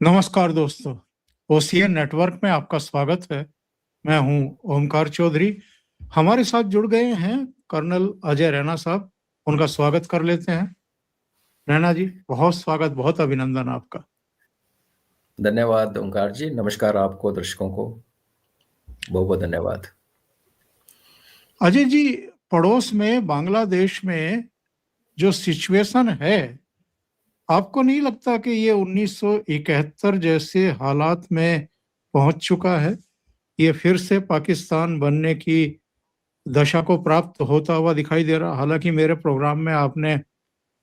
नमस्कार दोस्तों, OCN network में आपका स्वागत है। मैं हूं ओमकार चौधरी। हमारे साथ जुड़ गए हैं कर्नल अजय रैना साहब। उनका स्वागत कर लेते हैं। रैना जी, बहुत स्वागत, बहुत अभिनंदन आपका। धन्यवाद ओंकार जी। नमस्कार आपको, दर्शकों को बहुत बहुत धन्यवाद। अजय जी, पड़ोस में बांग्लादेश में जो सिचुएशन है, आपको नहीं लगता कि ये 1971 जैसे हालात में पहुंच चुका है? ये फिर से पाकिस्तान बनने की दशा को प्राप्त होता हुआ दिखाई दे रहा। हालांकि मेरे प्रोग्राम में आपने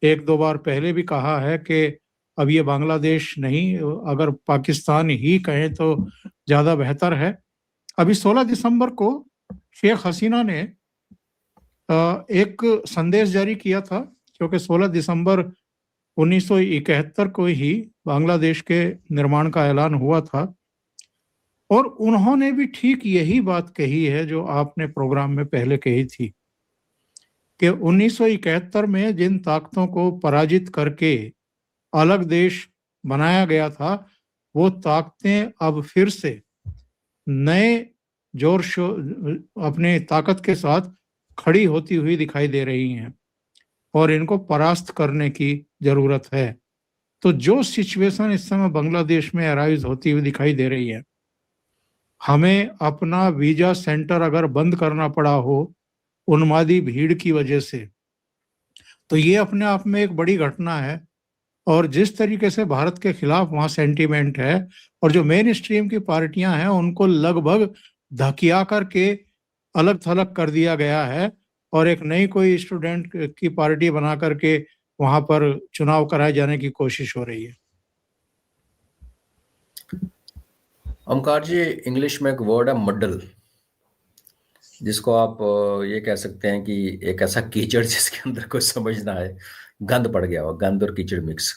एक दो बार पहले भी कहा है कि अब ये बांग्लादेश नहीं, अगर पाकिस्तान ही कहें तो ज़्यादा बेहतर है। अभी 16 दिसंबर को शेख हसीना ने एक संदेश जारी किया था, क्योंकि 16 दिसंबर 1971 को ही बांग्लादेश के निर्माण का ऐलान हुआ था। और उन्होंने भी ठीक यही बात कही है जो आपने प्रोग्राम में पहले कही थी कि 1971 में जिन ताकतों को पराजित करके अलग देश बनाया गया था, वो ताकतें अब फिर से नए जोर अपने ताकत के साथ खड़ी होती हुई दिखाई दे रही हैं और इनको परास्त करने की जरूरत है। तो जो सिचुएशन इस समय बांग्लादेश में अराइज होती हुई दिखाई दे रही है, हमें अपना वीजा सेंटर अगर बंद करना पड़ा हो उन्मादी भीड़ की वजह से, तो ये अपने आप में एक बड़ी घटना है। और जिस तरीके से भारत के खिलाफ वहाँ सेंटीमेंट है और जो मेन स्ट्रीम की पार्टियां हैं उनको लगभग धकिया करके अलग थलग कर दिया गया है और एक नई कोई स्टूडेंट की पार्टी बना करके वहां पर चुनाव कराए जाने की कोशिश हो रही है। ओंकार जी, इंग्लिश में एक वर्ड है मड्डल, जिसको आप ये कह सकते हैं कि एक ऐसा कीचड़ जिसके अंदर कोई समझ ना आए, गंद पड़ गया हो, गंद और कीचड़ मिक्स।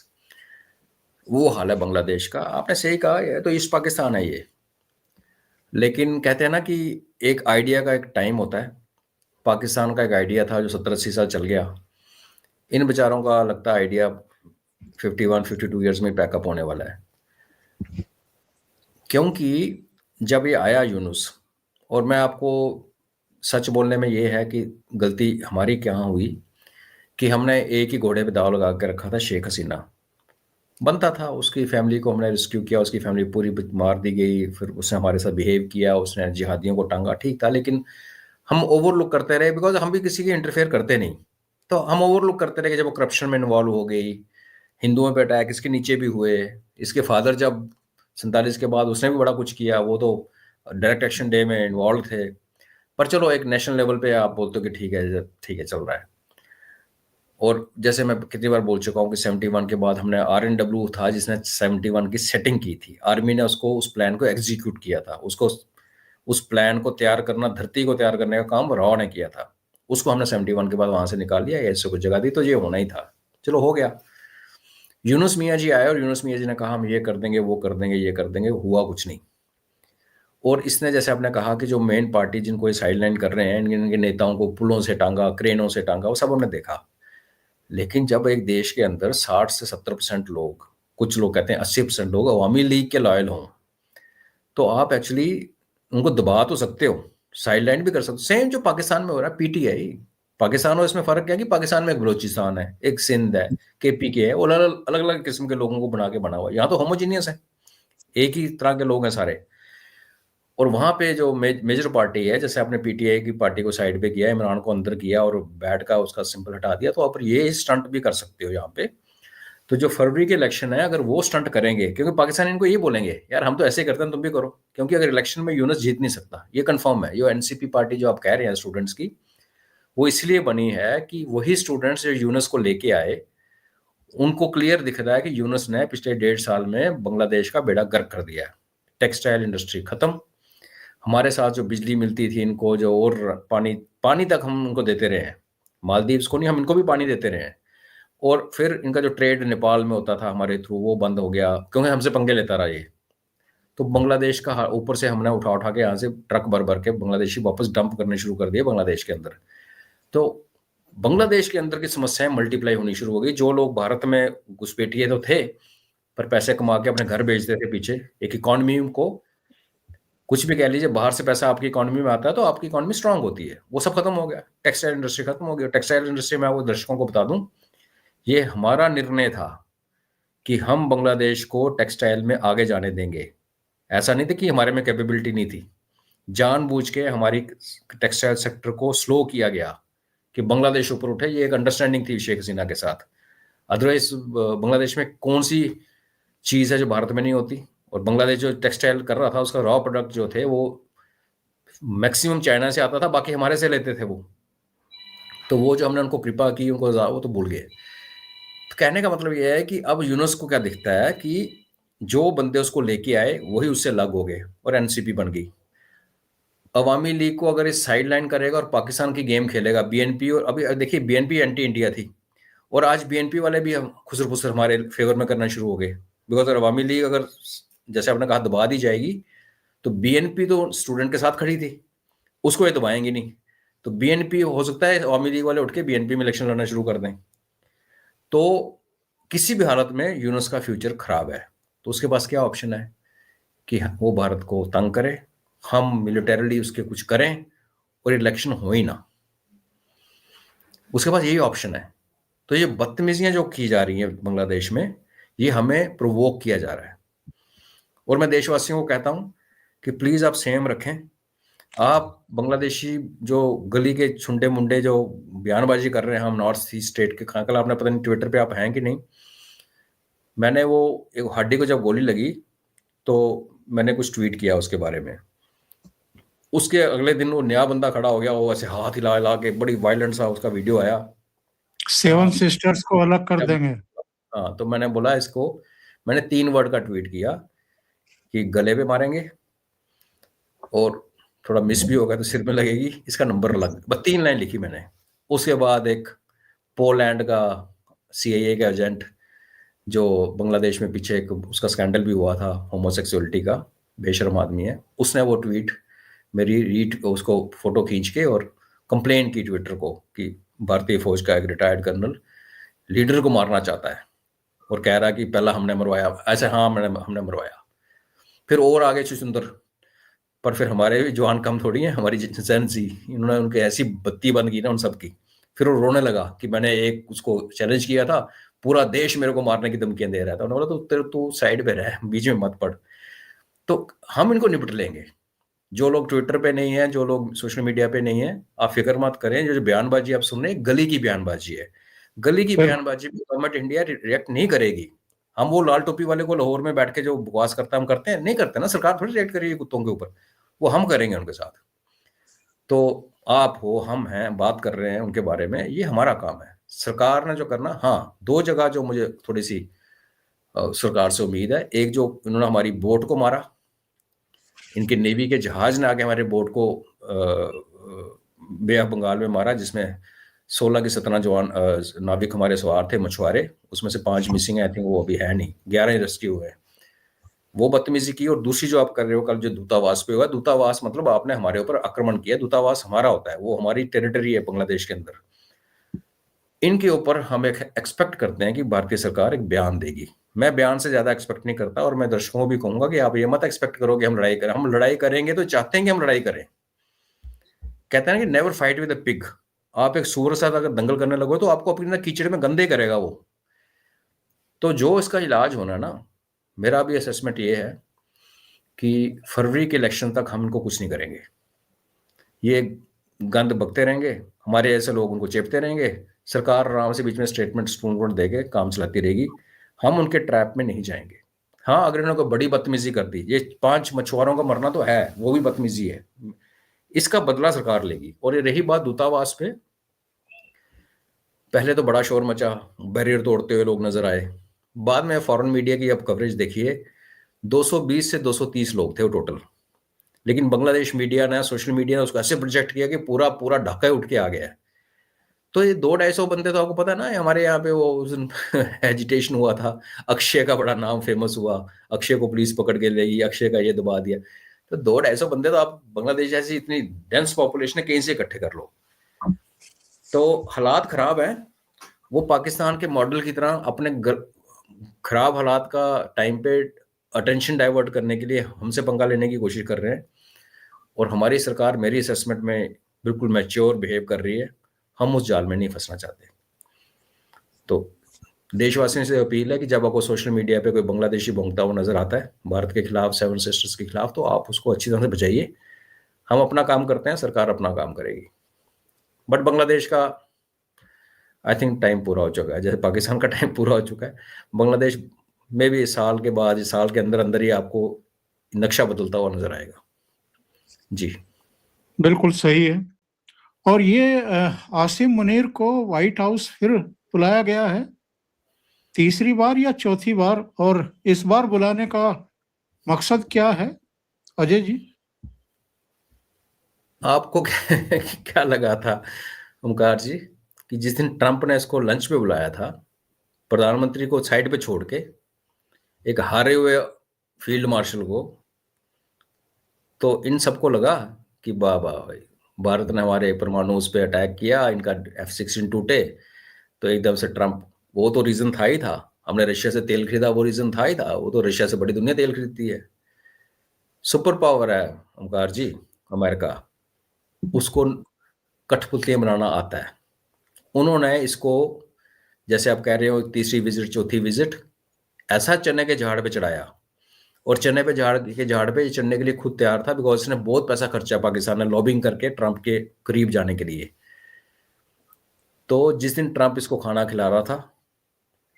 वो हाल है बांग्लादेश का। आपने सही कहा, ये तो ईस्ट पाकिस्तान है ये। लेकिन कहते हैं ना कि एक आइडिया का एक टाइम होता है। पाकिस्तान का एक आइडिया था जो 70-80 साल चल गया। इन बेचारों का लगता है आइडिया 51-52 ईयर्स में पैकअप होने वाला है। क्योंकि जब ये आया यूनुस, और मैं आपको सच बोलने में ये है कि गलती हमारी क्या हुई कि हमने एक ही घोड़े पे दाव लगा के रखा था। शेख हसीना बनता था, उसकी फैमिली को हमने रेस्क्यू किया, उसकी फैमिली पूरी मार दी गई, फिर उसने हमारे साथ बिहेव किया, उसने जिहादियों को टांगा, ठीक था। लेकिन हम ओवरलुक करते रहे, बिकॉज हम भी किसी की इंटरफेयर करते नहीं। तो हम ओवरलुक करते रहे कि जब वो करप्शन में इन्वॉल्व हो गई, हिंदुओं पे अटैक इसके नीचे भी हुए, इसके फादर जब 47 के बाद उसने भी बड़ा कुछ किया, वो तो डायरेक्ट एक्शन डे में इन्वॉल्व थे। पर चलो एक नेशनल लेवल पे आप बोलते हो कि ठीक है चल रहा है। और जैसे मैं कितनी बार बोल चुका हूँ कि 71 के बाद हमने RNW था जिसने 71 की सेटिंग की थी। आर्मी ने उसको, उस प्लान को एग्जीक्यूट किया था। उसको, उस प्लान को तैयार करना, धरती को तैयार करने का काम रॉ ने किया था। उसको हमने 71 के बाद वहां से निकाल लिया, ऐसे कुछ जगह दी, तो ये होना ही था। चलो हो गया। यूनुस मियाँ जी आए और यूनुस मियाँ जी ने कहा हम ये कर देंगे, वो कर देंगे, ये कर देंगे। हुआ कुछ नहीं। और इसने, जैसे आपने कहा कि जो मेन पार्टी जिनको ये साइडलाइन कर रहे हैं, इनके नेताओं को पुलों से टांगा, क्रेनों से टांगा, वो सब हमने देखा। लेकिन जब एक देश के अंदर 60 से 70% लोग, कुछ लोग कहते हैं 80% लोग अवामी लीग के लॉयल हों, तो आप एक्चुअली उनको दबा तो सकते हो, साइडलाइन भी कर सकते हो। सेम जो पाकिस्तान में हो रहा है, पीटीआई। पाकिस्तान और इसमें फर्क क्या है कि पाकिस्तान में एक बलोचिस्तान है, एक सिंध है, केपीके है, और अलग अलग किस्म के लोगों को बना के बना हुआ है। यहाँ तो होमोजीनियस है, एक ही तरह के लोग हैं सारे। और वहां पे जो मेजर पार्टी है, जैसे आपने पीटीआई की पार्टी को साइड पे किया, इमरान को अंदर किया और बैठ का उसका सिंबल हटा दिया, तो आप ये स्टंट भी कर सकते हो यहाँ पे। तो जो फरवरी के इलेक्शन है, अगर वो स्टंट करेंगे, क्योंकि पाकिस्तान इनको ये बोलेंगे यार हम तो ऐसे करते हैं, तुम भी करो। क्योंकि अगर इलेक्शन में यूनुस जीत नहीं सकता, ये कंफर्म है। जो एनसीपी पार्टी जो आप कह रहे हैं स्टूडेंट्स की, वो इसलिए बनी है कि वही स्टूडेंट्स जो यूनुस को लेके आए, उनको क्लियर दिख रहा है कि यूनुस ने पिछले 1.5 साल में बांग्लादेश का बेड़ा गर्क कर दिया। टेक्सटाइल इंडस्ट्री खत्म, हमारे साथ जो बिजली मिलती थी इनको, जो और पानी तक हम उनको देते रहे हैं। मालदीव्स को नहीं, हम इनको भी पानी देते रहे हैं। और फिर इनका जो ट्रेड नेपाल में होता था हमारे थ्रू, वो बंद हो गया क्योंकि हमसे पंगे लेता रहा ये। तो बांग्लादेश का ऊपर से हमने उठा उठा के यहाँ से ट्रक भर भर के बांग्लादेशी वापस डंप करने शुरू कर दिए बांग्लादेश के अंदर। तो बांग्लादेश के अंदर की समस्याएं मल्टीप्लाई होनी शुरू हो गई। जो लोग भारत में घुसपैठिए तो थे, पर पैसे कमा के अपने घर भेजते थे पीछे। एक इकोनॉमी को, कुछ भी कह लीजिए, बाहर से पैसा आपकी इकोनॉमी में आता है तो आपकी इकोनॉमी स्ट्रांग होती है। वो सब खत्म हो गया, टेक्सटाइल इंडस्ट्री खत्म हो गया। टेक्सटाइल इंडस्ट्री में, वो दर्शकों को बता दूं, ये हमारा निर्णय था कि हम बांग्लादेश को टेक्सटाइल में आगे जाने देंगे। ऐसा नहीं था कि हमारे में कैपेबिलिटी नहीं थी। जानबूझ के हमारी टेक्सटाइल सेक्टर को स्लो किया गया कि बांग्लादेश ऊपर उठे। ये एक अंडरस्टैंडिंग थी शेख हसीना के साथ। अदरवाइज बांग्लादेश में कौन सी चीज़ है जो भारत में नहीं होती? और बांग्लादेश जो टेक्सटाइल कर रहा था, उसका रॉ प्रोडक्ट जो थे वो मैक्सिमम चाइना से आता था, बाकी हमारे से लेते थे वो। तो वो जो हमने उनको कृपा की, उनको वो तो भूल गए। तो कहने का मतलब ये है कि अब यूनुस को क्या दिखता है कि जो बंदे उसको लेके आए वही उससे अलग हो गए और एनसीपी बन गई। अवामी लीग को अगर इस साइड लाइन करेगा और पाकिस्तान की गेम खेलेगा, बीएनपी, और अभी देखिए बीएनपी एंटी इंडिया थी और आज बीएनपी वाले भी हम खुसर फुसर हमारे फेवर में करना शुरू हो गए। बिकॉज अवामी लीग अगर, जैसे आपने कहा, दबा दी जाएगी, तो बीएनपी तो स्टूडेंट के साथ खड़ी थी, उसको ये दबाएंगे नहीं। तो बीएनपी, हो सकता है अवामी लीग वाले उठ के बीएनपी में इलेक्शन लड़ना शुरू कर दें। तो किसी भी हालत में यूनुस का फ्यूचर खराब है। तो उसके पास क्या ऑप्शन है कि वो भारत को तंग करे, हम मिलिटरीली उसके कुछ करें और इलेक्शन हो ही ना। उसके पास यही ऑप्शन है। तो ये बदतमीजियां जो की जा रही हैं बांग्लादेश में, ये हमें प्रोवोक किया जा रहा है। और मैं देशवासियों को कहता हूं कि प्लीज आप संयम रखें। आप बांग्लादेशी जो गली के छुंडे मुंडे जो बयानबाजी कर रहे हैं, हम नॉर्थ ईस्ट स्टेट के, कल आपने पता नहीं ट्विटर पे आप हैं कि नहीं, मैंने वो एक हड्डी को जब गोली लगी तो मैंने कुछ ट्वीट किया उसके बारे में। उसके अगले दिन वो नया बंदा खड़ा हो गया, वो ऐसे हाथ हिला हिला के, बड़ी वायलेंट सा उसका वीडियो आया। 7 सिस्टर्स को अलग कर देंगे। हाँ, तो मैंने बोला इसको, मैंने 3 वर्ड का ट्वीट किया कि गले पे मारेंगे और थोड़ा मिस भी होगा तो सिर में लगेगी, इसका नंबर अलग, बस 3 लाइन लिखी मैंने। उसके बाद एक पोलैंड का सीआईए का एजेंट, जो बांग्लादेश में पीछे एक उसका स्कैंडल भी हुआ था होमोसेक्सुअलिटी का, बेशर्म आदमी है, उसने वो ट्वीट मेरी रीट उसको फोटो खींच के और कंप्लेन की ट्विटर को कि भारतीय फौज का एक रिटायर्ड कर्नल लीडर को मारना चाहता है और कह रहा है कि पहला हमने मरवाया। ऐसे हाँ, हमने मरवाया। फिर और आगे छुछुंदर, पर फिर हमारे भी जवान कम थोड़ी हैं, हमारी जन सी, इन्होंने उनके ऐसी बत्ती बंद की ना उन सब की। फिर वो रोने लगा कि मैंने एक उसको चैलेंज किया था, पूरा देश मेरे को मारने की धमकियां दे रहा था। उन्होंने बोला तू साइड पे रह, बीच में मत पड़। तो हम इनको निपट लेंगे। जो लोग ट्विटर पे नहीं है, जो लोग सोशल मीडिया पे नहीं है, आप फिक्र मत करें। जो बयानबाजी आप सुन रहे हैं, गली की बयानबाजी है। गली की बयानबाजी में गवर्नमेंट इंडिया रिएक्ट नहीं करेगी। हम वो लाल टोपी वाले को लाहौर में बैठ के जो बकवास करता हम करते हैं, नहीं करते ना। सरकार थोड़ी रिएक्ट करेगी कुत्तों के ऊपर, वो हम करेंगे उनके साथ। तो आप हो, हम हैं, बात कर रहे हैं उनके बारे में, ये हमारा काम है। सरकार ने जो करना, हाँ, 2 जगह जो मुझे थोड़ी सी सरकार से उम्मीद है। एक, जो इन्होंने हमारी बोट को मारा, इनके नेवी के जहाज ने आके हमारे बोट को बे ऑफ बंगाल में मारा, जिसमें 16 की 17 जवान नाविक हमारे सवार थे, मछुआरे। उसमें से 5 मिसिंग है, आई थिंक वो अभी है नहीं, 11 ही रेस्क्यू हुए। वो बदतमीजी की। और दूसरी जो आप कर रहे हो, कल जो दूतावास पे हुआ, दूतावास मतलब आपने हमारे ऊपर आक्रमण किया। दूतावास हमारा होता है, वो हमारी टेरिटरी है बांग्लादेश के अंदर। इनके ऊपर हम एक एक्सपेक्ट करते हैं कि भारतीय सरकार एक बयान देगी। मैं बयान से ज्यादा एक्सपेक्ट नहीं करता, और मैं दर्शकों को भी कहूंगा कि आप ये मत एक्सपेक्ट करो कि हम लड़ाई करें। हम लड़ाई करेंगे तो चाहते हैं कि हम लड़ाई करें। कहते हैं कि never fight with a pig. आप एक सूअर के साथ अगर दंगल करने लगो तो आपको अपनी कीचड़ में गंदे करेगा वो। तो जो इसका इलाज होना ना, मेरा भी असेसमेंट ये है कि फरवरी के इलेक्शन तक हम इनको कुछ नहीं करेंगे। ये गंद बकते रहेंगे, हमारे ऐसे लोग उनको चेपते रहेंगे, सरकार आराम से बीच में स्टेटमेंट स्पून देके काम चलाती रहेगी। हम उनके ट्रैप में नहीं जाएंगे। हाँ, अगर इन्होंने कोई बड़ी बदतमीजी कर दी, ये 5 मछुआरों का मरना तो है, वो भी बदतमीजी है, इसका बदला सरकार लेगी। और ये रही बात दूतावास पे, पहले तो बड़ा शोर मचा, बैरियर तोड़ते हुए लोग नजर आए। बाद में फॉरेन मीडिया की अब कवरेज देखिए, 220 से 230 लोग थे वो टोटल। लेकिन बांग्लादेश मीडिया ने, सोशल मीडिया ने उसको ऐसे प्रोजेक्ट किया कि पूरा पूरा ढाका उठ के आ गया है। तो ये 200-250 बंदे, तो आपको पता है ना, हमारे यहाँ पे वो उस दिन एजिटेशन हुआ था, अक्षय का बड़ा नाम फेमस हुआ, अक्षय को पुलिस पकड़ के ले गई, अक्षय का ये दबा दिया। तो 200-250 बंदे, तो आप बांग्लादेश जैसी इतनी डेंस पॉपुलेशन है, कहीं से इकट्ठे कर लो। तो हालात खराब है। वो पाकिस्तान के मॉडल की तरह अपने खराब हालात का टाइम पे अटेंशन डाइवर्ट करने के लिए हमसे पंगा लेने की कोशिश कर रहे हैं, और हमारी सरकार मेरी असेसमेंट में बिल्कुल मैच्योर बिहेव कर रही है। हम उस जाल में नहीं फंसना चाहते। तो देशवासियों से अपील है कि जब आपको सोशल मीडिया पे कोई बांग्लादेशी भौंकता हुआ नजर आता है भारत के खिलाफ, सेवन सिस्टर्स के खिलाफ, तो आप उसको अच्छी तरह से बचाइए। हम अपना काम करते हैं, सरकार अपना काम करेगी। बट बांग्लादेश का आई थिंक टाइम पूरा हो चुका है, जैसे पाकिस्तान का टाइम पूरा हो चुका है। बांग्लादेश में भी साल के बाद, साल के अंदर अंदर ही आपको नक्शा बदलता हुआ नजर आएगा। जी बिल्कुल सही है। और ये आसिम मुनीर को व्हाइट हाउस फिर बुलाया गया है, तीसरी बार या चौथी बार, और इस बार बुलाने का मकसद क्या है अजय जी? आपको क्या लगा था ओमकार जी कि जिस दिन ट्रंप ने इसको लंच पे बुलाया था, प्रधानमंत्री को साइड पे छोड़ के एक हारे हुए फील्ड मार्शल को, तो इन सबको लगा कि वाह वाह भाई, भारत ने हमारे परमाणु उस पे अटैक किया, इनका F-16 टूटे, तो एकदम से ट्रंप, वो तो रीजन था ही था। हमने रशिया से तेल खरीदा, वो रीजन था ही था। वो तो रशिया से बड़ी दुनिया तेल खरीदती है। सुपर पावर है ओमकार जी अमेरिका, उसको कठपुतलियां बनाना आता है। उन्होंने इसको, जैसे आप कह रहे हो तीसरी विजिट चौथी विजिट, ऐसा चने के झाड़ पे चढ़ाया, और चने पे झाड़ पे चढ़ने के लिए खुद तैयार था, बिकॉज इसने बहुत पैसा खर्चा पाकिस्तान ने लॉबिंग करके ट्रंप के करीब जाने के लिए। तो जिस दिन ट्रंप इसको खाना खिला रहा था,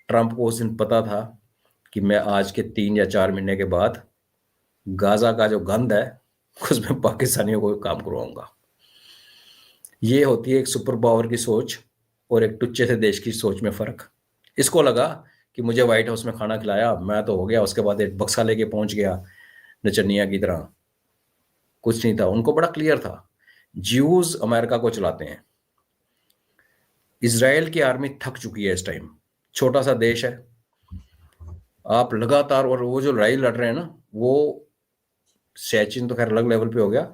ट्रंप को उस दिन पता था कि मैं आज के 3 या 4 महीने के बाद गाजा का जो गंद है उसमें पाकिस्तानियों को काम करवाऊंगा। ये होती है एक सुपर पावर की सोच और एक टुच्चे से देश की सोच में फर्क। इसको लगा कि मुझे व्हाइट हाउस में खाना खिलाया, मैं तो हो गया, उसके बाद एक बक्सा लेके पहुंच गया नचनिया की तरह। कुछ नहीं था, उनको बड़ा क्लियर था। ज्यूज अमेरिका को चलाते हैं। इजराइल की आर्मी थक चुकी है इस टाइम, छोटा सा देश है, आप लगातार, और वो जो लड़ाई लड़ रहे हैं ना, वो सैचिन तो खैर अलग लेवल पे हो गया,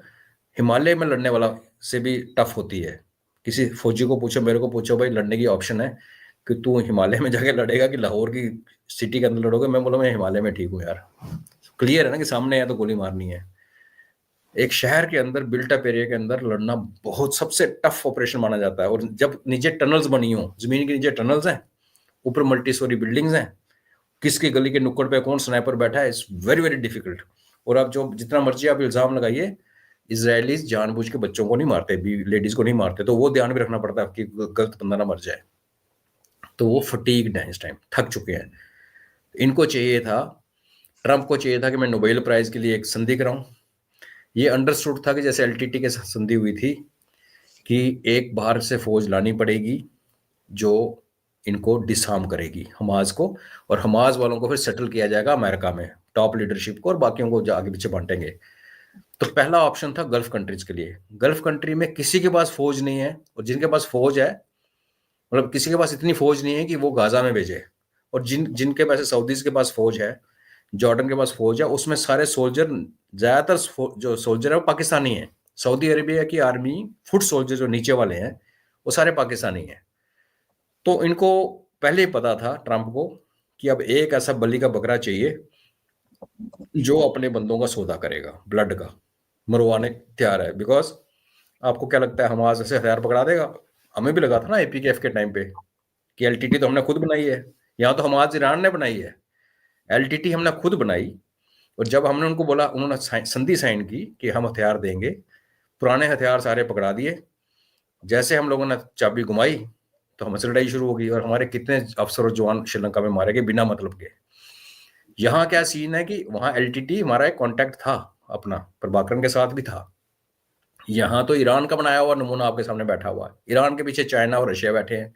हिमालय में लड़ने वाला से भी टफ होती है। किसी फौजी को पूछो, मेरे को पूछो, भाई लड़ने की ऑप्शन है कि तू हिमालय में जाके लड़ेगा कि लाहौर की सिटी के अंदर लड़ोगे, मैं बोला मैं हिमालय में ठीक हूँ यार। क्लियर है ना कि सामने है तो गोली मारनी है। एक शहर के अंदर, बिल्ट अप एरिया के अंदर लड़ना बहुत सबसे टफ ऑपरेशन माना जाता है। और जब नीचे टनल्स बनी हो, जमीन के नीचे टनल्स हैं, ऊपर मल्टी स्टोरी बिल्डिंग्स हैं, किसकी गली के नुक्कड़ पे कौन स्नाइपर बैठा है, इट्स वेरी वेरी डिफिकल्ट। और आप जो जितना मर्जी आप इल्जाम लगाइए, इजरायलीज जानबूझ के बच्चों को नहीं मारते, भी लेडीज को नहीं मारते, तो वो ध्यान भी रखना पड़ता है कि गलत बंदा ना मर जाए। तो वो फटीग्ड है इस टाइम, थक चुके हैं। इनको चाहिए था, ट्रंप को चाहिए था कि मैं नोबेल प्राइज के लिए एक संधि कराऊं। ये अंडरस्टूड था कि जैसे एलटीटी के साथ संधि हुई थी कि एक बाहर से फौज लानी पड़ेगी जो इनको डिसआर्म करेगी, हमास को, और हमास वालों को फिर सेटल किया जाएगा अमेरिका में, टॉप लीडरशिप को, और बाकियों को आगे पीछे बांटेंगे। तो पहला ऑप्शन था गल्फ कंट्रीज के लिए। गल्फ कंट्री में किसी के पास फौज नहीं है, और जिनके पास फौज है, मतलब किसी के पास इतनी फौज नहीं है कि वो गाजा में भेजे, और जिनके पास, सऊदीज के पास फौज है, जॉर्डन के पास फौज है, उसमें सारे सोल्जर, ज्यादातर जो सोल्जर है वो पाकिस्तानी है। सऊदी अरेबिया की आर्मी फुट सोल्जर जो नीचे वाले हैं वो सारे पाकिस्तानी हैं। तो इनको पहले ही पता था ट्रंप को कि अब एक ऐसा बलि का बकरा चाहिए जो अपने बंदों का सौदा करेगा, ब्लड का मरवाने तैयार है। बिकॉज आपको क्या लगता है हमास ऐसे हथियार पकड़ा देगा? हमें भी लगा था ना APKF के टाइम पे कि एलटीटी तो हमने खुद बनाई है, यहाँ तो हमास ईरान ने बनाई है, एलटीटी हमने खुद बनाई। और जब हमने उनको बोला, उन्होंने संधि साइन की कि हम हथियार देंगे, पुराने हथियार सारे पकड़ा दिए। जैसे हम लोगों ने चाबी घुमाई तो हमसे लड़ाई शुरू हो गई, और हमारे कितने अफसर और जवान श्रीलंका में मारे गए बिना मतलब के। यहाँ क्या सीन है कि वहां एलटीटी हमारा एक कॉन्टैक्ट था अपना, प्रभाकरन के साथ भी था। यहाँ तो ईरान का बनाया हुआ नमूना आपके सामने बैठा हुआ है। ईरान के पीछे चाइना और रशिया बैठे हैं।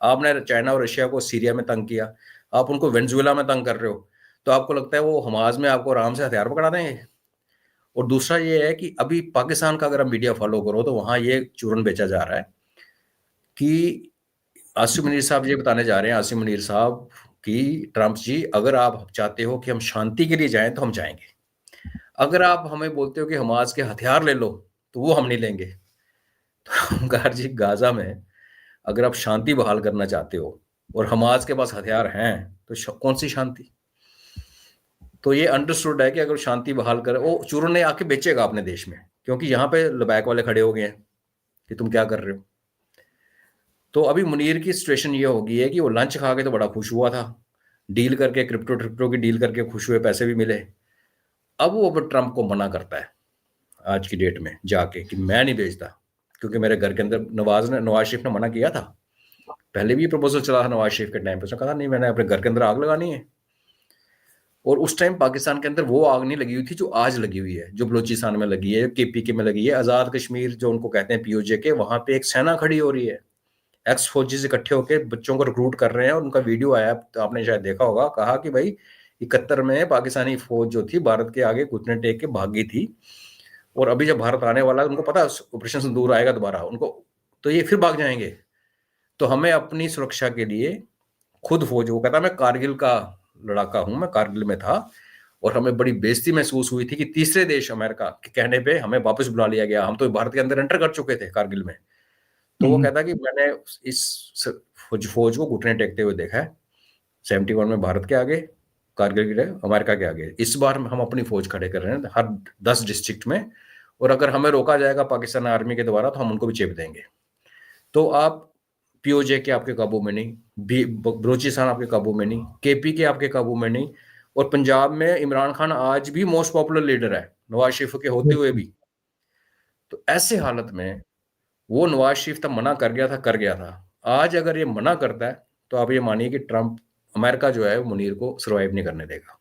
आपने चाइना और रशिया को सीरिया में तंग किया, आप उनको वेनेजुएला में तंग कर रहे हो, तो आपको लगता है वो हमास में आपको आराम से हथियार पकड़ा देंगे? और दूसरा ये है कि अभी पाकिस्तान का अगर आप मीडिया फॉलो करो तो वहां ये चूरन बेचा जा रहा है कि आसिम मुनीर साहब ये बताने जा रहे हैं, आसिम मुनीर साहब, कि ट्रंप जी अगर आप चाहते हो कि हम शांति के लिए जाएं तो हम जाएंगे, अगर आप हमें बोलते हो कि हमास के हथियार ले लो तो वो हम नहीं लेंगे। तो ओमकार जी, गाजा में अगर आप शांति बहाल करना चाहते हो और हमास के पास हथियार हैं, तो कौन सी शांति? तो ये अंडरस्टूड है कि अगर शांति बहाल करे, वो चूरों ने आके बेचेगा अपने देश में, क्योंकि यहाँ पे लबैक वाले खड़े हो गए हैं कि तुम क्या कर रहे हो। तो अभी मुनीर की सिचुएशन ये हो गई है कि वो लंच खा के तो बड़ा खुश हुआ था, डील करके, क्रिप्टो की डील करके खुश हुए, पैसे भी मिले। अब वो ट्रंप को मना करता है आज की डेट में जाके कि मैं नहीं भेजता, क्योंकि मेरे घर के अंदर नवाज शरीफ ने मना किया था। पहले भी ये प्रपोजल चला था नवाज शरीफ के टाइम पे, उसने कहा नहीं मैंने अपने घर के अंदर आग लगानी है। और उस टाइम पाकिस्तान के अंदर वो आग नहीं लगी हुई थी जो आज लगी हुई है, जो बलूचिस्तान में लगी है, केपीके में लगी है, आज़ाद कश्मीर जो उनको कहते हैं पीओजे के, वहां पे एक सेना खड़ी हो रही है, एक्स फौजी से इकट्ठे होकर बच्चों को रिक्रूट कर रहे हैं। और उनका वीडियो आया तो आपने शायद देखा होगा, कहा कि भाई 71 में पाकिस्तानी फौज जो थी भारत के आगे घुटने टेक के भागी थी, और अभी जब भारत आने वाला है उनको पता ऑपरेशन सिंदूर आएगा दोबारा उनको, तो ये फिर भाग जाएंगे। तो हमें अपनी सुरक्षा के लिए खुद फौज, वो कहता मैं कारगिल का लड़ाका हूं, मैं कारगिल में था, और हमें बड़ी बेइज्जती महसूस हुई थी कि तीसरे देश अमेरिका के कहने पे हमें वापस बुला लिया गया, हम तो भारत के अंदर एंटर कर चुके थे कारगिल में। तो वो कहता कि मैंने इस फौज को घुटने टेकते हुए देखा है 71 में भारत के आगे, कारगिल के अमेरिका के आगे। इस बार हम अपनी फौज खड़े कर रहे हैं हर 10 डिस्ट्रिक्ट में, और अगर हमें रोका जाएगा पाकिस्तान आर्मी के द्वारा तो हम उनको भी चेप देंगे। तो आप पीओजे के आपके काबू में नहीं, बलूचिस्तान आपके काबू में नहीं, केपी के आपके काबू में नहीं, और पंजाब में इमरान खान आज भी मोस्ट पॉपुलर लीडर है नवाज शरीफ के होते हुए भी। तो ऐसे हालत में वो नवाज शरीफ तब मना कर गया था। आज अगर ये मना करता है तो आप ये मानिए कि ट्रंप, अमेरिका जो है वो मुनीर को सर्वाइव नहीं करने देगा।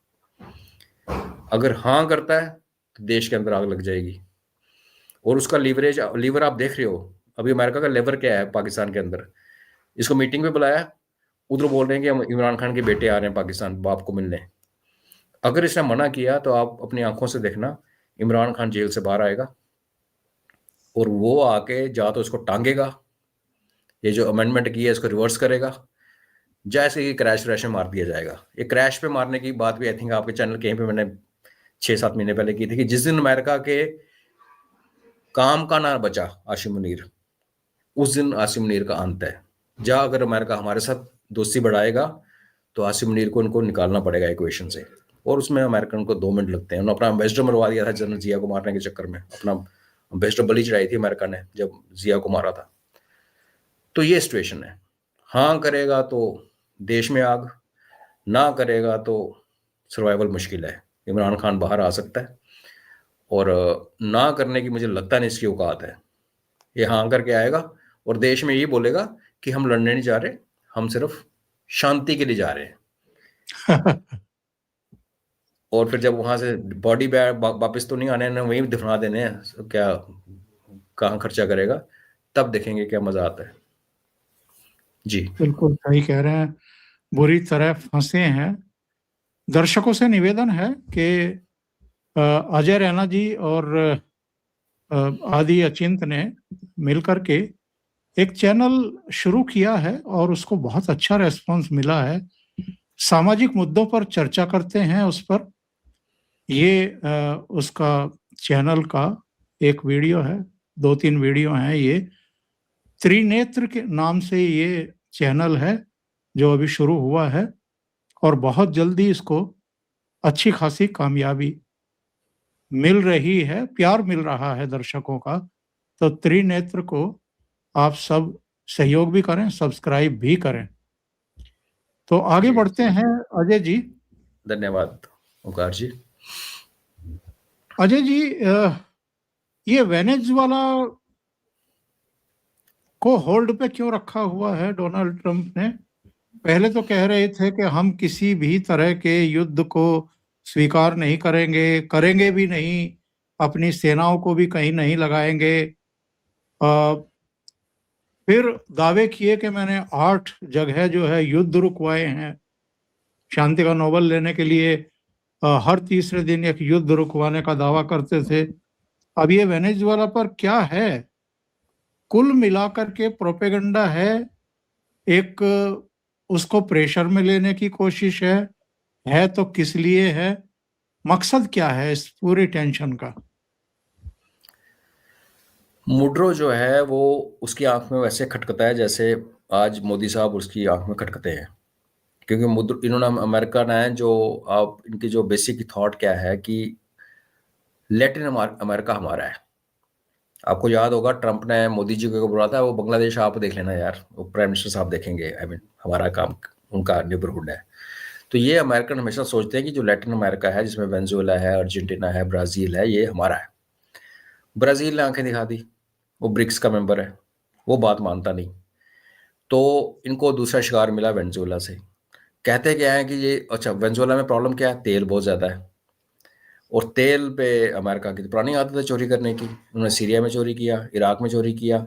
अगर हाँ करता है तो देश के अंदर आग लग जाएगी। और उसका लीवर आप देख रहे हो, अभी अमेरिका का लेवर क्या है पाकिस्तान के अंदर। इसको मीटिंग पे बुलाया, उधर बोल रहे हैं कि हम इमरान खान के बेटे आ रहे हैं पाकिस्तान बाप को मिलने। अगर इसने मना किया तो आप अपनी आंखों से देखना, इमरान खान जेल से बाहर आएगा और वो आके जा तो इसको टांगेगा, ये जो अमेंडमेंट की है इसको रिवर्स करेगा, जैसे कि क्रैश व्रैश में मार दिया जाएगा। ये क्रैश पे मारने की बात भी आई थिंक आपके चैनल कहीं पे मैंने 6-7 महीने पहले की थी कि जिस दिन अमेरिका के काम का ना बचा आसिम मुनीर, उस दिन आसिम मुनीर का अंत है। जा अगर अमेरिका हमारे साथ दोस्ती बढ़ाएगा तो आसिम मुनीर को उनको निकालना पड़ेगा इक्वेशन से, और उसमें अमेरिकन को 2 मिनट लगते हैं। उन्होंने अपना एम्बेसडर मरवा दिया था जनरल जिया को मारने के चक्कर में, अपना एम्बेसडर बलि चढ़ाई थी अमेरिका ने जब जिया को मारा था। तो ये सिचुएशन है, हाँ करेगा तो देश में आग, ना करेगा तो सर्वाइवल मुश्किल है। इमरान खान बाहर आ सकता है, और ना करने की मुझे लगता नहीं इसकी औकात है। ये हाँ करके आएगा और देश में ये बोलेगा कि हम लड़ने नहीं जा रहे, हम सिर्फ शांति के लिए जा रहे हैं। और फिर जब वहां से बॉडी बैग वापस तो नहीं आने, वहीं दफना देने हैं, क्या कहाँ खर्चा करेगा, तब देखेंगे क्या मजा आता है। जी बिल्कुल सही कह रहे हैं, बुरी तरह फंसे हैं। दर्शकों से निवेदन है कि अजय रैना जी और आदि अचिंत ने मिलकर के एक चैनल शुरू किया है और उसको बहुत अच्छा रेस्पॉन्स मिला है। सामाजिक मुद्दों पर चर्चा करते हैं उस पर। ये उसका चैनल का एक वीडियो है, 2-3 वीडियो हैं। ये त्रिनेत्र के नाम से ये चैनल है जो अभी शुरू हुआ है, और बहुत जल्दी इसको अच्छी खासी कामयाबी मिल रही है, प्यार मिल रहा है दर्शकों का। तो त्रिनेत्र को आप सब सहयोग भी करें, सब्सक्राइब भी करें। तो आगे जी, बढ़ते हैं अजय जी। धन्यवाद ओंकार जी। अजय जी, ये वेनेजुएला को होल्ड पे क्यों रखा हुआ है डोनाल्ड ट्रंप ने? पहले तो कह रहे थे कि हम किसी भी तरह के युद्ध को स्वीकार नहीं करेंगे, करेंगे भी नहीं, अपनी सेनाओं को भी कहीं नहीं लगाएंगे। फिर दावे किए कि मैंने 8 जगह जो है युद्ध रुकवाए हैं, शांति का नोबेल लेने के लिए हर तीसरे दिन एक युद्ध रुकवाने का दावा करते थे। अब ये वेनेजुएला पर क्या है? कुल मिलाकर के प्रोपेगेंडा है, एक उसको प्रेशर में लेने की कोशिश है तो किस लिए है? मकसद क्या है इस पूरी टेंशन का? मुड्रो जो है वो, उसकी आंख में वैसे खटकता है जैसे आज मोदी साहब उसकी आंख में खटकते हैं, क्योंकि इन्होंने अमेरिका ने जो आप इनकी जो बेसिक थॉट क्या है कि लैटिन अमेरिका हमारा है। आपको याद होगा ट्रंप ने मोदी जी को बोला था वो बांग्लादेश आप देख लेना यार, वो प्राइम मिनिस्टर साहब देखेंगे, आई मीन हमारा काम उनका नेबरहुड है। तो ये अमेरिकन हमेशा सोचते हैं कि जो लैटिन अमेरिका है जिसमें वेनेजुएला है, अर्जेंटीना है, ब्राज़ील है, ये हमारा है। ब्राज़ील ने आंखें दिखा दी, वो ब्रिक्स का मेंबर है, वो बात मानता नहीं। तो इनको दूसरा शिकार मिला वेनेजुएला से। कहते क्या है कि ये अच्छा वेनेजुएला में प्रॉब्लम क्या है, तेल बहुत ज़्यादा है, और तेल पे अमेरिका की तो पुरानी आदत है चोरी करने की। उन्होंने सीरिया में चोरी किया, इराक में चोरी किया,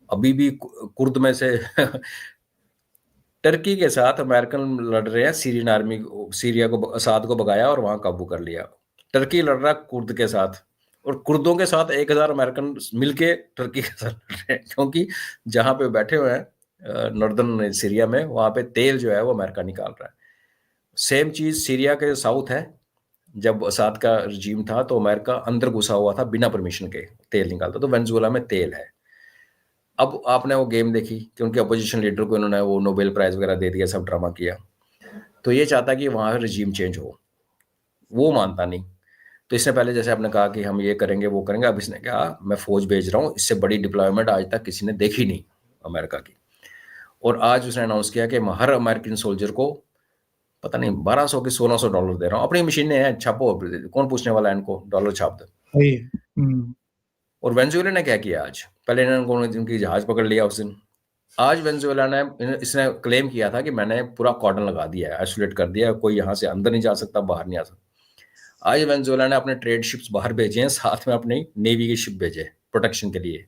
अभी भी कुर्द में से टर्की के साथ अमेरिकन लड़ रहे हैं, सीरियन आर्मी सीरिया को असाद को भगाया और वहां काबू कर लिया। टर्की लड़ रहा कुर्द के साथ, और कुर्दों के साथ 1000 अमेरिकन मिलके टर्की के साथ लड़ रहे हैं, क्योंकि जहां पे बैठे हुए हैं नॉर्दर्न सीरिया में, वहां पे तेल जो है वो अमेरिका निकाल रहा है। सेम चीज सीरिया के साउथ है, जब असाद का रजीम था तो अमेरिका अंदर घुसा हुआ था बिना परमिशन के तेल निकालता। तो वेनेजुएला में तेल है। अब आपने वो गेम देखी कि उनके अपोजिशन लीडर को इन्होंने वो नोबेल प्राइज वगैरह दे दिया, सब ड्रामा किया। तो ये चाहता कि वहाँ रजीम चेंज हो, वो मानता नहीं। तो इससे पहले जैसे आपने कहा कि हम ये करेंगे वो करेंगे, अब इसने कहा मैं फौज भेज रहा हूँ, इससे बड़ी डिप्लॉयमेंट आज तक किसी ने देखी नहीं अमेरिका की। और आज उसने अनाउंस किया कि मैं हर अमेरिकन सोल्जर को पता नहीं 1200 की $1600 दे रहा हूँ, अपनी मशीनें हैं, छापो, कौन पूछने वाला है इनको, डॉलर छाप दो। सही है। और वेनेजुएला ने क्या किया आज, पहले इन्होंने उनकी जहाज पकड़ लिया उस दिन। आज वेनेजुएला ने इसने क्लेम किया था कि मैंने पूरा कॉर्डन लगा दिया है, आइसोलेट कर दिया है, कोई यहाँ से अंदर नहीं जा सकता, बाहर नहीं आ सकता। आज वेनेजुएला ने अपने ट्रेड शिप्स बाहर भेजे हैं, साथ में अपनी नेवी की शिप भेजे प्रोटेक्शन के लिए,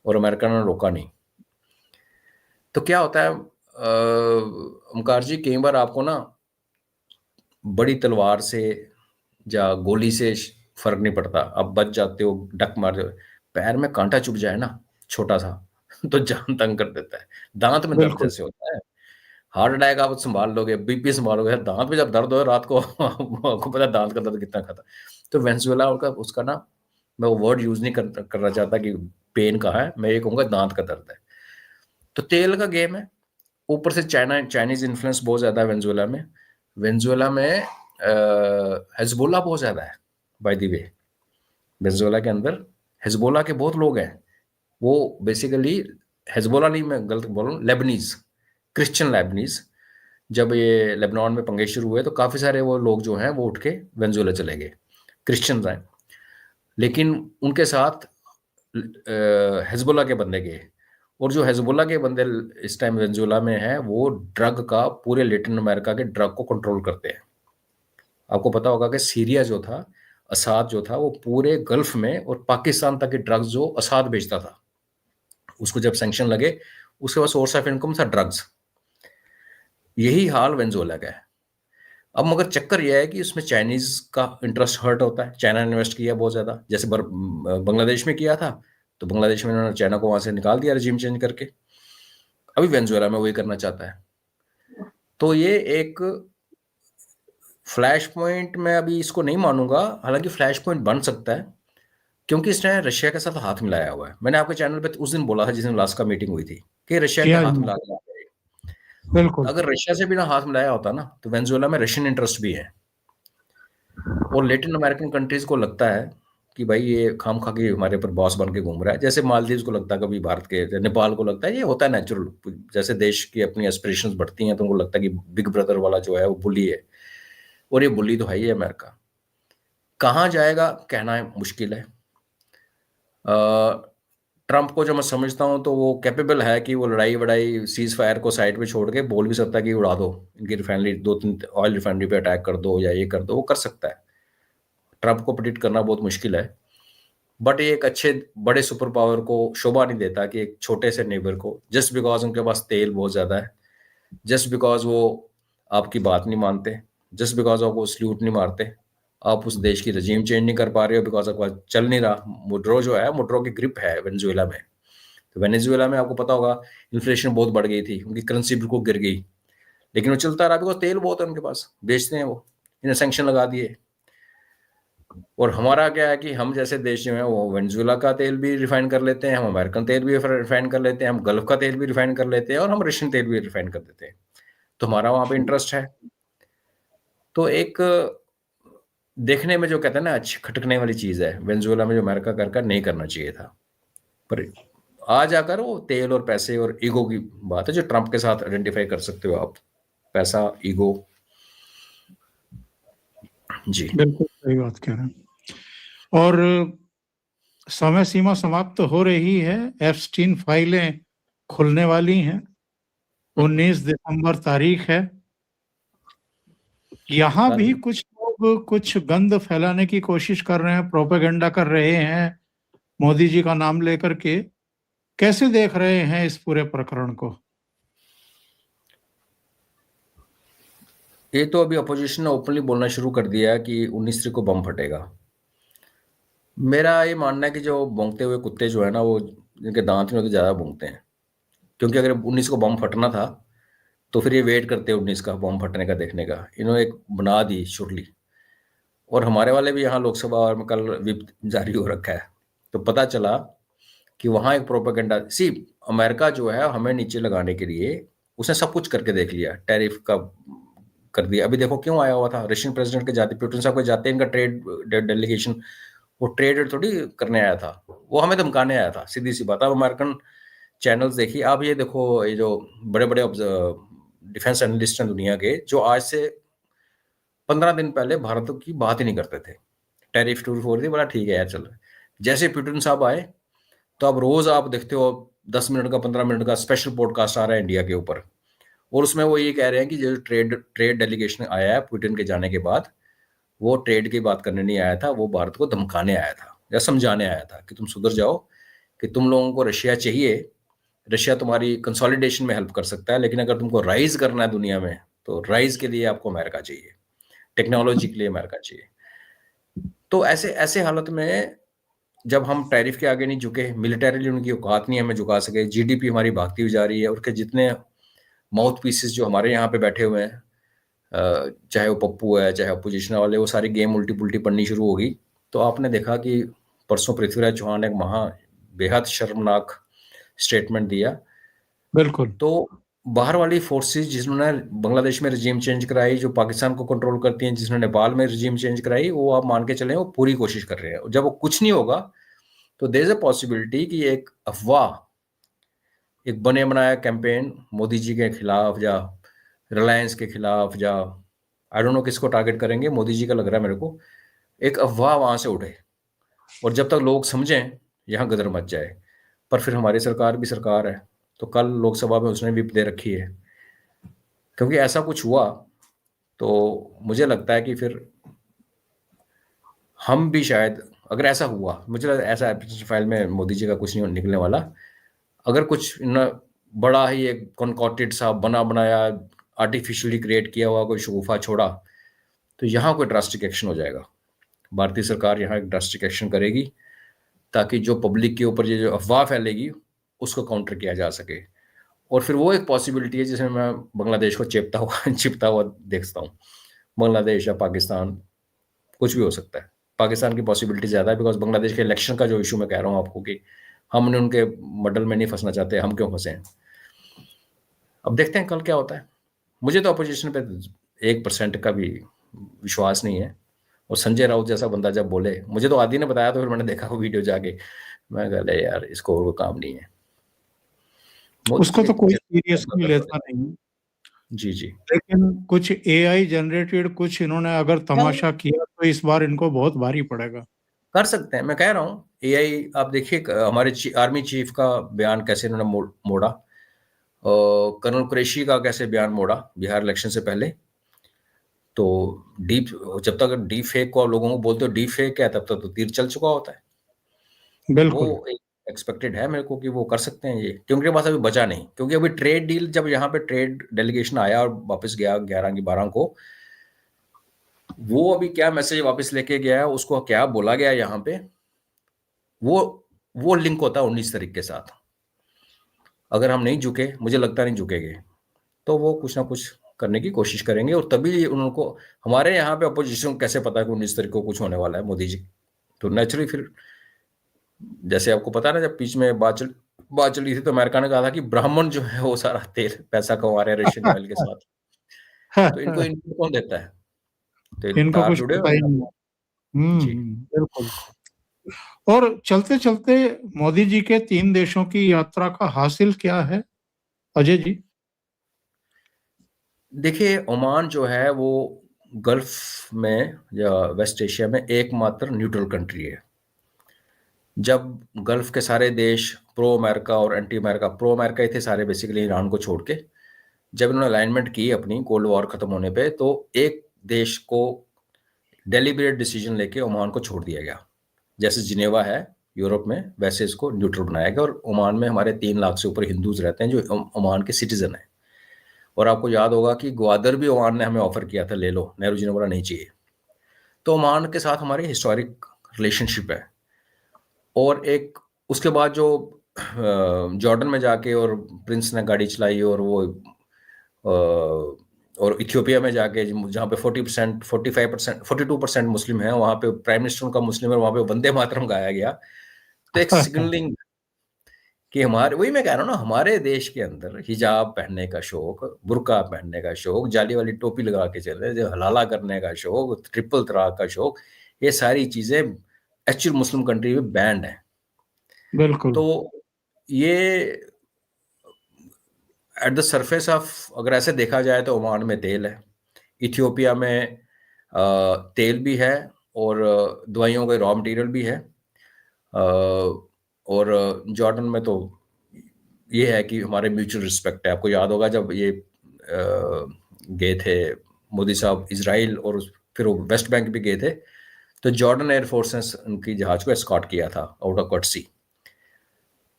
और अमेरिका ने रोका नहीं। तो क्या होता है ओमकार जी, कई बार आपको ना बड़ी तलवार से या गोली से फर्क नहीं पड़ता, आप बच जाते हो, डक मार जाते हो। पैर में कांटा चुभ जाए ना छोटा सा तो जान तंग कर देता है, दांत में दर्द बिल्कुल। जैसे होता है। हार्ट अटैक आप संभाल लोगे, बीपी संभालोगे, दांत में जब दर्द हो रात को आपको पता है दांत का दर्द कितना खाता। तो वेनेजुएला उसका ना, मैं वो वर्ड यूज नहीं करना चाहता कि पेन का है, मैं ये कहूंगा दांत का दर्द है। तो तेल का गेम है, ऊपर से चाइनीज इन्फ्लुएंस बहुत ज्यादा है वेनेजुएला में। वेनेजुएला में हिजबुल्लाह बहुत ज्यादा है, बाय द वे। वेनेजुएला के अंदर हिजबुल्लाह के बहुत लोग हैं। वो बेसिकली हिजबुल्लाह नहीं, मैं गलत बोल रहा हूँ, लेबनीज, क्रिश्चियन लेबनीज। जब ये लेबनान में पंगे शुरू हुए तो काफ़ी सारे वो लोग जो हैं वो उठ के वेनेजुएला चले गए, क्रिश्चियन हैं। लेकिन उनके साथ हिजबुल्लाह के बंदे गए, और जो हिजबुल्लाह के बंदे इस टाइम वेनेजुएला में हैं वो ड्रग का, पूरे लैटिन अमेरिका के ड्रग को कंट्रोल करते हैं। आपको पता होगा कि सीरिया जो था, असाद जो था, वो पूरे गल्फ में और पाकिस्तान तक के ड्रग्स जो असाद बेचता था, उसको जब सैंक्शन लगे उसके बाद सोर्स ऑफ इनकम था ड्रग्स। यही हाल वेनेजुएला का है। अब मगर चक्कर यह है कि उसमें चाइनीज का इंटरेस्ट हर्ट होता है, चाइना ने इन्वेस्ट किया बहुत ज्यादा, जैसे बांग्लादेश में किया था। तो बांग्लादेश में उन्होंने चाइना को वहां से निकाल दिया रजीम चेंज करके, अभी वेनेजुएला में वही करना चाहता है। तो ये एक फ्लैश पॉइंट, मैं अभी इसको नहीं मानूंगा, हालांकि फ्लैश पॉइंट बन सकता है, क्योंकि इसने रशिया के साथ हाथ मिलाया हुआ है। मैंने आपके चैनल पे उस दिन बोला था जिस दिन लास्ट का मीटिंग हुई थी कि रशिया के किया हाथ जी, मिला के, बिल्कुल। अगर रशिया से भी ना हाथ मिलाया होता ना तो वेनेजुएला में रशियन इंटरेस्ट भी है। और लैटिन अमेरिकन कंट्रीज को लगता है कि भाई ये खाम खा के हमारे ऊपर बॉस बन के घूम रहा है, जैसे मालदीव को लगता है, कभी भारत के, नेपाल को लगता है, ये होता है नेचुरल। जैसे देश की अपनी एस्पिरेशंस बढ़ती हैं तो उनको लगता है कि बिग ब्रदर वाला जो है वो बुली है, और ये बुली तो है ही अमेरिका। कहाँ जाएगा कहना मुश्किल है। ट्रंप को जो मैं समझता हूँ तो वो कैपेबल है कि वो लड़ाई वड़ाई सीज फायर को साइड पे छोड़ के बोल भी सकता है कि उड़ा दो इनकी रिफाइनरी, 2-3 ऑयल रिफाइनरी पे अटैक कर दो या ये कर दो, वो कर सकता है। ट्रंप को प्रेडिक्ट करना बहुत मुश्किल है, बट ये एक अच्छे बड़े सुपर पावर को शोभा नहीं देता कि एक छोटे से नेबर को, जस्ट बिकॉज उनके पास तेल बहुत ज्यादा है, जस्ट बिकॉज वो आपकी बात नहीं मानते, जस्ट बिकॉज आपको सल्यूट नहीं मारते, आप उस देश की रजीम चेंज नहीं कर पा रहे हो, बिकॉज आपके पास चल नहीं रहा। मुड्रो जो है, मुड्रो की ग्रिप है वेनेजुएला में। तो वेनेजुएला में आपको पता होगा इन्फ्लेशन बहुत बढ़ गई थी, उनकी करेंसी बिल्कुल गिर गई, लेकिन वो चलता रहा बिकॉज तेल बहुत है उनके पास, बेचते हैं वो, इन्हें सैंक्शन लगा दिए। और हमारा क्या है कि हम जैसे देश जो है वो वेनेजुएला का तेल भी रिफाइन कर लेते हैं, हम अमेरिकन तेल भी रिफाइन कर लेते हैं, हम गल्फ का तेल भी रिफाइन कर लेते हैं और हम रशियन तेल भी रिफाइन कर देते हैं। तो हमारा वहाँ पे इंटरेस्ट है। तो एक देखने में जो कहते हैं ना अच्छी खटकने वाली चीज़ है, वेनेजुएला में जो अमेरिका कर नहीं करना चाहिए था। पर आ जाकर वो तेल और पैसे और ईगो की बात है जो ट्रंप के साथ आइडेंटिफाई कर सकते हो आप। पैसा, ईगो। जी। बिल्कुल सही बात कह रहे हैं। और समय सीमा समाप्त हो रही है, एप्स्टीन फाइलें खुलने वाली हैं, 19 दिसंबर तारीख है। यहाँ भी कल कुछ लोग कुछ गंद फैलाने की कोशिश कर रहे हैं, प्रोपेगेंडा कर रहे हैं मोदी जी का नाम लेकर के। कैसे देख रहे हैं इस पूरे प्रकरण को? ये तो अभी अपोजिशन ने ओपनली बोलना शुरू कर दिया है कि 19 तारीख को बम फटेगा। मेरा ये मानना है कि जो भौंकते हुए कुत्ते जो है ना वो जिनके दांत नहीं होते ज़्यादा भौंकते हैं। क्योंकि अगर 19 को बम फटना था तो फिर ये वेट करते 19 का बम फटने का देखने का। इन्होंने एक बना दी शुरली। और हमारे वाले भी यहाँ लोकसभा और में कल विप जारी हो रखा है। तो पता चला कि वहाँ एक प्रोपेगेंडा सी अमेरिका जो है हमें नीचे लगाने के लिए उसने सब कुछ करके देख लिया, टैरिफ का कर दिया। अभी देखो क्यों आया हुआ था रशियन प्रेसिडेंट के जाते, पुतिन साहब के जाते इनका ट्रेड डेलीगेशन, वो ट्रेड थोड़ी करने आया था, वो हमें धमकाने आया था, सीधी सी बात। अब अमेरिकन चैनल्स देखिए आप, ये देखो ये जो बड़े बड़े डिफेंस एनालिस्ट हैं दुनिया के, जो आज से 15 दिन पहले भारत की बात ही नहीं करते थे, टैरिफ टूरिफ हो रही थी, बोला ठीक है यार चल। जैसे पुतिन साहब आए तो अब रोज आप देखते हो 10 मिनट का 15 मिनट का स्पेशल पॉडकास्ट आ रहा है इंडिया के ऊपर। और उसमें वो ये कह रहे हैं कि जो ट्रेड ट्रेड डेलीगेशन आया है पुतिन के जाने के बाद, वो ट्रेड की बात करने नहीं आया था, वो भारत को धमकाने आया था या समझाने आया था कि तुम सुधर जाओ, कि तुम लोगों को रशिया चाहिए, रशिया तुम्हारी कंसोलिडेशन में हेल्प कर सकता है, लेकिन अगर तुमको राइज करना है दुनिया में तो राइज के लिए आपको अमेरिका चाहिए, टेक्नोलॉजी के लिए अमेरिका चाहिए। तो ऐसे ऐसे हालत में जब हम टैरिफ के आगे नहीं झुके, मिलिटरीली उनकी औकात नहीं हमें झुका सके, जीडीपी हमारी भागती हुई जा रही है, उनके जितने माउथ पीसेस जो हमारे यहाँ पे बैठे हुए हैं, चाहे वो पप्पू है चाहे अपोजिशन वाले, वो सारी गेम उल्टी पुल्टी पड़नी शुरू होगी। तो आपने देखा कि परसों पृथ्वीराज चौहान ने एक बेहद शर्मनाक स्टेटमेंट दिया। बिल्कुल। तो बाहर वाली फोर्सेस जिन्होंने बांग्लादेश में रजीम चेंज कराई, जो पाकिस्तान को कंट्रोल करती हैं, जिसने नेपाल में रजीम चेंज कराई, वो आप मान के चलें वो पूरी कोशिश कर रहे हैं। जब वो कुछ नहीं होगा तो देयर इज अ पॉसिबिलिटी कि एक अफवाह, एक बने बनाया कैंपेन मोदी जी के खिलाफ या रिलायंस के खिलाफ या आई डोंट नो किसको टारगेट करेंगे, मोदी जी का लग रहा है मेरे को, एक अफवाह वहां से उठे और जब तक लोग समझें यहाँ गदर मच जाए। पर फिर हमारी सरकार भी सरकार है, तो कल लोकसभा में उसने भी दे रखी है। क्योंकि ऐसा कुछ हुआ तो मुझे लगता है कि फिर हम भी शायद, अगर ऐसा हुआ, मुझे लगता है ऐसा एप्लीकेशन फाइल में मोदी जी का कुछ नहीं निकलने वाला। अगर कुछ न बड़ा ही एक कॉन्कॉटेड सा बना बनाया आर्टिफिशियली क्रिएट किया हुआ कोई शगुफा छोड़ा, तो यहाँ कोई ड्रास्टिक एक्शन हो जाएगा। भारतीय सरकार यहाँ एक ड्रास्टिक एक्शन करेगी ताकि जो पब्लिक के ऊपर ये जो अफवाह फैलेगी उसको काउंटर किया जा सके। और फिर वो एक पॉसिबिलिटी है जिसमें मैं बांग्लादेश को चिपता हुआ देखता हूँ। बांग्लादेश या पाकिस्तान, कुछ भी हो सकता है। पाकिस्तान की पॉसिबिलिटी ज़्यादा है, बिकॉज बांग्लादेश के इलेक्शन का जो इशू मैं कह रहा हूँ आपको कि हमने उनके मडल में नहीं फंसना चाहते, हम क्यों फंसे हैं। अब देखते हैं कल क्या होता है। मुझे तो अपोजिशन पे 1% का भी विश्वास नहीं है। और संजय राउत जैसा बंदा जब बोले, मुझे तो आदि ने बताया तो फिर मैंने देखा वो वीडियो जाके, मैं कहा ले यार इसको और कोई काम नहीं है। मोदी उसको जी तो कोई के सीरियसली लेता नहीं। जी जी लेकिन कुछ एआई जनरेटेड कुछ इन्होंने अगर क्या तमाशा किया तो इस बार इनको बहुत भारी पड़ेगा। कर सकते हैं, मैं कह रहा हूँ एआई। आप देखिए हमारे आर्मी चीफ का बयान कैसे इन्होंने मोड़ा, कर्नल कुरैशी का कैसे बयान मोड़ा बिहार इलेक्शन से पहले। तो डीप, जब तक डीप फेक को आप लोगों को बोलते हो डीप फेक है, तब तक तो तीर चल चुका होता है। वो बिल्कुल। एक एक्सपेक्टेड है मेरे को कि वो कर सकते हैं ये, क्योंकि उनके पास अभी बचा नहीं। क्योंकि अभी ट्रेड डील, जब यहाँ पे ट्रेड डेलीगेशन आया और वापस गया 11 की 12 को, वो अभी क्या मैसेज वापस लेके गया है, उसको क्या बोला गया यहाँ पे, वो वो लिंक होता है 19 तारीख के साथ। अगर हम नहीं झुके, मुझे लगता नहीं झुकेंगे, तो वो कुछ ना कुछ करने की कोशिश करेंगे, और तभी उनको हमारे यहाँ पे अपोजिशन को कैसे पता है कि 19 तारीख को कुछ होने वाला है मोदी जी। तो नेचुरली फिर जैसे आपको पता है ना, जब बीच में बात चली थी तो अमेरिका ने कहा था कि ब्राह्मण जो है वो सारा तेल पैसा कमा रहे हैं रशियन ऑयल के साथ। तो इनको इनपुट कौन देता है? तो इन इनको तार कुछ जुड़े पता हुए ही हैं। नहीं। जी। बिल्कुल। और चलते चलते मोदी जी के 3 देशों की यात्रा का हासिल क्या है अजय जी? देखिए, ओमान जो है वो गल्फ में या वेस्ट एशिया में एकमात्र न्यूट्रल कंट्री है। जब गल्फ के सारे देश प्रो अमेरिका और एंटी अमेरिका, प्रो अमेरिका ही थे सारे बेसिकली ईरान को छोड़ के, जब इन्होंने अलाइनमेंट की अपनी कोल्ड वॉर खत्म होने पे, तो एक देश को डेलिबरेट डिसीजन लेके ओमान को छोड़ दिया गया। जैसे जिनेवा है यूरोप में, वैसे इसको न्यूट्रल बनाया गया। और ओमान में हमारे 3 लाख से ऊपर हिंदूज रहते हैं जो ओमान के सिटीजन हैं। और आपको याद होगा कि ग्वादर भी ओमान ने हमें ऑफर किया था, ले लो, नेहरू जी ने बोला नहीं चाहिए। तो ओमान के साथ हमारी हिस्टोरिक रिलेशनशिप है। और एक उसके बाद जो जॉर्डन में जाके और प्रिंस ने गाड़ी चलाई, और वो और इथियोपिया में जाके जहाँ पे 40%, 45%, 42% मुस्लिम हैं, वहाँ पे प्राइम मिनिस्टर उनका मुस्लिम है, वहाँ पे वंदे मातरम गाया गया। तो एक सिग्नलिंग कि हमारे, वही मैं कह रहा हूँ ना, हमारे देश के अंदर हिजाब पहनने का शौक, बुर्का पहनने का शौक, जाली वाली टोपी लगा के चले, जो हलाला करने का शौक, ट्रिपल तलाक का शौक, ये सारी चीजें एक्चुअल मुस्लिम कंट्री में बैंड है। बिल्कुल। तो ये एट द सरफेस ऑफ अगर ऐसे देखा जाए तो ओमान में तेल है, इथियोपिया में तेल भी है, और दवाइयों के रॉ मटेरियल भी है, और जॉर्डन में तो ये है कि हमारे म्यूचुअल रिस्पेक्ट है। आपको याद होगा जब ये गए थे मोदी साहब इजराइल, और फिर वो वेस्ट बैंक भी गए थे, तो जॉर्डन एयरफोर्स ने उनकी जहाज को एस्कॉर्ट किया था आउट ऑफ कर्टसी।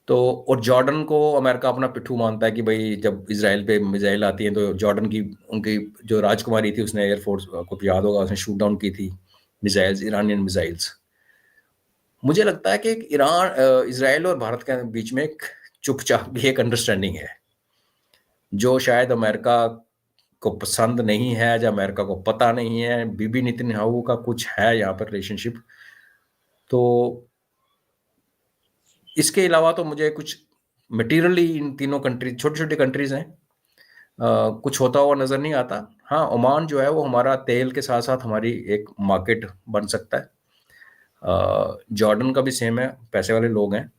तो और जॉर्डन को अमेरिका अपना पिट्ठू मानता है कि भाई जब इजराइल पे मिसाइल आती हैं तो जॉर्डन की, उनकी जो राजकुमारी थी उसने एयरफोर्स को याद होगा, उसने शूट डाउन की थी मिसाइल्स, ईरानियन मिसाइल्स। मुझे लगता है कि इजराइल और भारत के बीच में एक चुपचाप की एक अंडरस्टैंडिंग है, जो शायद अमेरिका को पसंद नहीं है, या अमेरिका को पता नहीं है। बीबी नेतन्याहू का कुछ है यहाँ पर रिलेशनशिप। तो इसके अलावा तो मुझे कुछ मटेरियली इन तीनों कंट्री, छोटी छोटी कंट्रीज हैं, कुछ होता हुआ नजर नहीं आता। हाँ, ओमान जो है वो हमारा तेल के साथ साथ हमारी एक मार्केट बन सकता है। जॉर्डन का भी सेम है, पैसे वाले लोग हैं।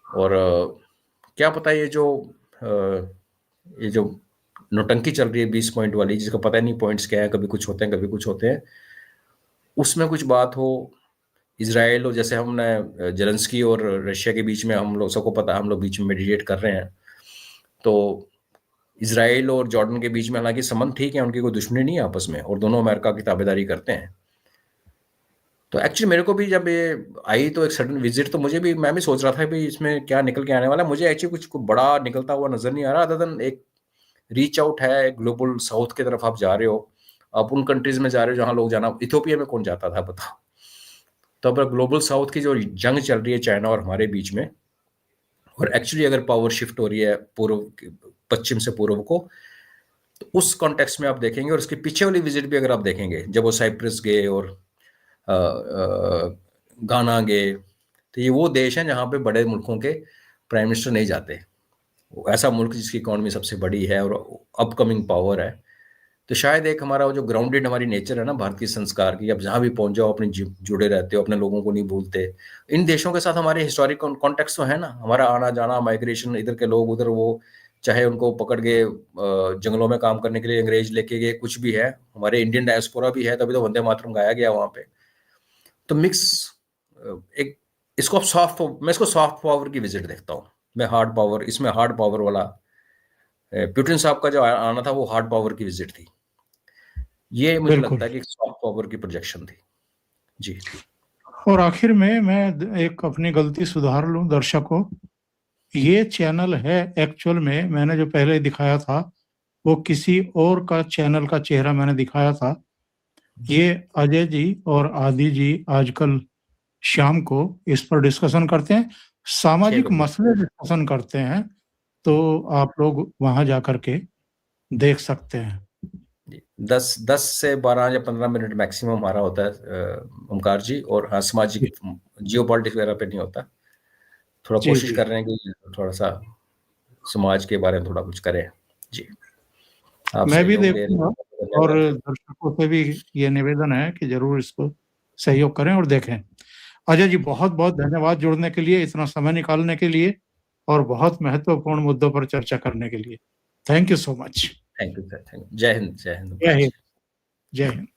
और क्या पता ये जो नौटंकी चल रही है 20 पॉइंट वाली, जिसका पता नहीं पॉइंट्स क्या है, कभी कुछ होते हैं कभी कुछ होते हैं, उसमें कुछ बात हो इजराइल, और जैसे हमने जेलेंस्की और रशिया के बीच में, हम लोग सबको पता है, हम लोग बीच में मेडिएट कर रहे हैं। तो इजराइल और जॉर्डन के बीच में हालांकि संबंध ठीक है, उनकी कोई दुश्मनी नहीं है आपस में, और दोनों अमेरिका की ताबेदारी करते हैं। तो एक्चुअली मेरे को भी जब ये आई तो एक सडन विजिट, तो मैं भी सोच रहा था कि इसमें क्या निकल के आने वाला है। मुझे एक्चुअली कुछ बड़ा निकलता हुआ नजर नहीं आ रहा, अदर देन एक रीच आउट है ग्लोबल साउथ की तरफ। आप जा रहे हो, आप उन कंट्रीज में जा रहे हो जहां लोग जाना, इथियोपिया में कौन जाता था बताओ। तो अब ग्लोबल साउथ की जो जंग चल रही है चाइना और हमारे बीच में, और एक्चुअली अगर पावर शिफ्ट हो रही है पश्चिम से पूर्व को, तो उस कॉन्टेक्स्ट में आप देखेंगे। और उसके पीछे वाली विजिट भी अगर आप देखेंगे, जब वो साइप्रस गए और गाना गए, तो ये वो देश हैं जहाँ पे बड़े मुल्कों के प्राइम मिनिस्टर नहीं जाते। ऐसा मुल्क जिसकी इकोनॉमी सबसे बड़ी है और अपकमिंग पावर है। तो शायद एक हमारा वो जो ग्राउंडेड हमारी नेचर है ना भारतीय संस्कार की, अब जहाँ भी पहुंच जाओ अपने जुड़े रहते हो, अपने लोगों को नहीं भूलते। इन देशों के साथ हमारे हिस्टोरिक कॉन्टेक्स्ट तो है ना, हमारा आना जाना, माइग्रेशन, इधर के लोग उधर, वो चाहे उनको पकड़ के जंगलों में काम करने के लिए अंग्रेज लेके गए, कुछ भी है, हमारे इंडियन डायस्पोरा भी है, तभी तो वंदे मातरम गाया गया वहाँ पे। तो मिक्स एक, मैं इसको सॉफ्ट पावर की विजिट देखता हूँ। मैं हार्ड पावर, इसमें हार्ड पावर वाला, पुतिन साहब का जो आना था वो हार्ड पावर की विजिट थी। ये मुझे लगता है कि सॉफ्ट पावर की प्रोजेक्शन थी। जी। और आखिर में मैं एक अपनी गलती सुधार लूं दर्शकों, ये चैनल है एक्चुअल में, मैंने जो पहले दिखाया था वो किसी और का चैनल का चेहरा मैंने दिखाया था। ये अजय जी और आदि जी आजकल शाम को इस पर डिस्कशन करते हैं, सामाजिक मसले डिस्कशन करते हैं, तो आप लोग वहां जाकर के देख सकते हैं। जी, 10 से 12 या 15 मिनट मैक्सिमम हमारा होता है ओमकार जी, और हाँ, जी, सामाजिक जियोपॉलिटिक्स वगैरह पे नहीं होता। थोड़ा जी, कोशिश जी। कर रहे हैं कि थोड़ा-सा समाज के बारे में थोड़ा कुछ करें। जी, आप मैं भी सहयोग दे रहे देखूँगा हैं, और धन्यवाद। दर्शकों से भी ये निवेदन है कि ज़रूर इसको सहयोग करें और देखें। अजय जी, बहुत-बहुत धन्यवाद जुड़ने के लिए, इतना समय निकालने के लिए और बहुत महत्वपूर्ण मुद्दों पर चर्चा करने के लिए। Thank you so much. Thank you sir, thank you. जय हिंद जय ओमकार हिंद, जी। जय हिंद।